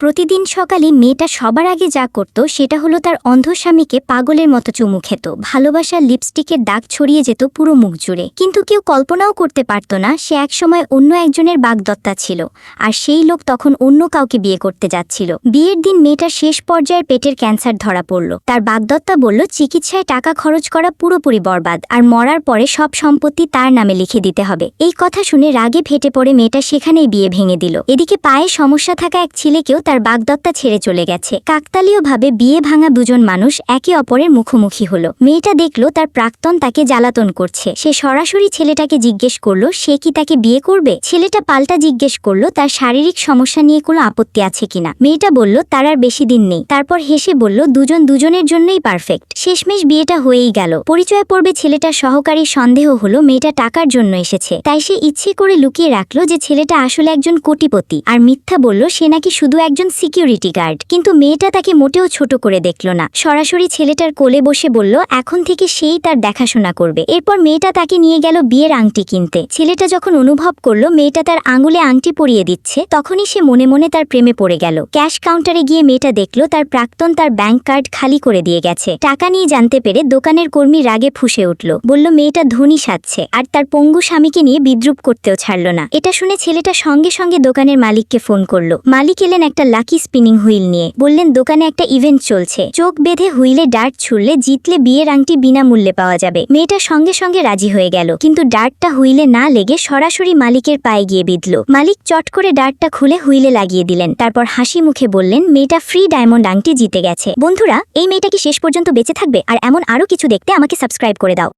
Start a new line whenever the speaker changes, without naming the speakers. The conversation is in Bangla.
প্রতিদিন সকালে মেয়েটা সবার আগে যা করত সেটা হলো তার অন্ধ স্বামীকে পাগলের মতো চুমু খেত। ভালোবাসার লিপস্টিকের দাগ ছড়িয়ে যেত পুরো মুখ জুড়ে। কিন্তু কেউ কল্পনাও করতে পারত না সে একসময় অন্য একজনের বাগদত্তা ছিল, আর সেই লোক তখন অন্য কাউকে বিয়ে করতে যাচ্ছিল। বিয়ের দিন মেয়েটার শেষ পর্যায়ের পেটের ক্যান্সার ধরা পড়ল। তার বাগদত্তা বলল চিকিৎসায় টাকা খরচ করা পুরোপুরি বরবাদ, আর মরার পরে সব সম্পত্তি তার নামে লিখে দিতে হবে। এই কথা শুনে রাগে ফেটে পড়ে মেয়েটা সেখানেই বিয়ে ভেঙে দিল। এদিকে পায়ে সমস্যা থাকা এক ছেলেকেও তার বাগদত্তা ছেড়ে চলে গেছে। কাকতালীয়ভাবে বিয়ে ভাঙা দুজন মানুষ একে অপরের মুখোমুখি হলো। মেয়েটা দেখল তার প্রাক্তন তাকে জ্বালাতন করছে। সে সরাসরি ছেলেটাকে জিজ্ঞেস করলো সে কি তাকে বিয়ে করবে। ছেলেটা পাল্টা জিজ্ঞেস করলো তার শারীরিক সমস্যা নিয়ে কোনো আপত্তি আছে কিনা। মেয়েটা বলল তার আর বেশি দিন নেই। তারপর হেসে বলল দুজন দুজনের জন্যই পারফেক্ট। শেষমেশ বিয়েটা হয়েই গেল। পরিচয় পর্বে ছেলেটার সহকারী সন্দেহ হলো মেয়েটা টাকার জন্য এসেছে, তাই সে ইচ্ছে করে লুকিয়ে রাখলো যে ছেলেটা আসলে একজন কোটিপতি, আর মিথ্যা বলল সে নাকি শুধু একজন সিকিউরিটি গার্ড। কিন্তু মেয়েটা তাকে মোটেও ছোট করে দেখল না, সরাসরি ছেলেটার কোলে বসে বলল এখন থেকে সেই তার দেখাশোনা করবে। এরপর মেয়েটা তাকে নিয়ে গেল বিয়ের আংটি কিনতে। ছেলেটা যখন অনুভব করলো মেয়েটা তার আঙুলে আংটি পরিয়ে দিচ্ছে, তখনই সে মনে মনে তার প্রেমে পড়ে গেল। ক্যাশ কাউন্টারে গিয়ে মেয়েটা দেখলো তার প্রাক্তন তার ব্যাংক কার্ড খালি করে দিয়ে গেছে। টাকা নিয়ে জানতে পেরে দোকানের কর্মী রাগে ফুঁসে উঠল, বলল মেয়েটা ধনী সাজছে, আর তার পঙ্গু স্বামীকে নিয়ে বিদ্রুপ করতেও ছাড়ল না। এটা শুনে ছেলেটা সঙ্গে সঙ্গে দোকানের মালিককে ফোন করলো। মালিক এলেন একটা লাকি স্পিনিং হুইল নিয়ে, বললেন দোকানে একটা ইভেন্ট চলছে, চোখ বেঁধে হুইলে ডার্ট ছুড়লে জিতলে বিয়ের আংটি বিনামূল্যে পাওয়া যাবে। মেয়েটা সঙ্গে সঙ্গে রাজি হয়ে গেল, কিন্তু ডার্টটা হুইলে না লেগে সরাসরি মালিকের পায়ে গিয়ে বিঁধল। মালিক চট করে ডার্টটা খুলে হুইলে লাগিয়ে দিলেন, তারপর হাসি মুখে বললেন মেয়েটা ফ্রি ডায়মন্ড আংটি জিতে গেছে। বন্ধুরা, এই মেয়েটা কি শেষ পর্যন্ত বেঁচে থাকবে? আর এমন আরও কিছু দেখতে আমাকে সাবস্ক্রাইব করে দাও।